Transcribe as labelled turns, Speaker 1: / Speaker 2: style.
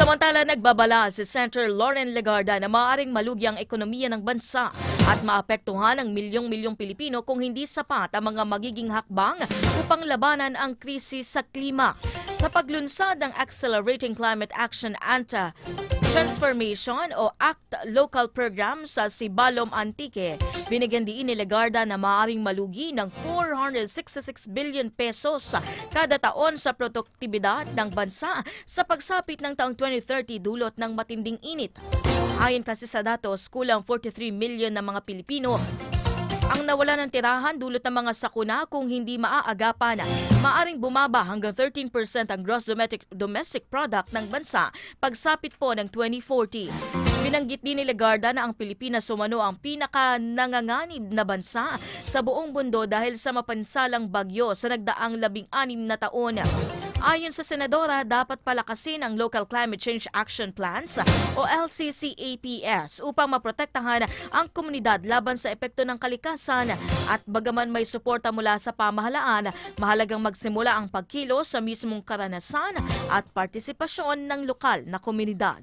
Speaker 1: Samantala, nagbabala si Senator Loren Legarda na maaaring malugi ang ekonomiya ng bansa at maapektuhan ang milyong-milyong Pilipino kung hindi sapat ang mga magiging hakbang upang labanan ang krisis sa klima. Sa paglunsad ng Accelerating Climate Action Transformation o ACT Local Program sa Sibalom Antique, binigyan diin ni Legarda na maaaring malugi ng 466 billion pesos kada taon sa produktibidad ng bansa sa pagsapit ng taong 2030 dulot ng matinding init. Ayon kasi sa datos, kulang 43 million na mga Pilipino ang nawala ng tirahan dulot ng mga sakuna kung hindi maaagapan. Maaring bumaba hanggang 13% ang gross domestic product ng bansa pagsapit po ng 2040. Binanggit din ni Legarda na ang Pilipinas umano ang pinaka-nanganganib na bansa sa buong mundo dahil sa mapansalang bagyo sa nagdaang 16 na taon. Ayon sa Senadora, dapat palakasin ang Local Climate Change Action Plans o LCCAPS upang maprotektahan ang komunidad laban sa epekto ng kalikasan at bagaman may suporta mula sa pamahalaan, mahalagang magsimula ang pagkilos sa mismong karanasan at partisipasyon ng lokal na komunidad.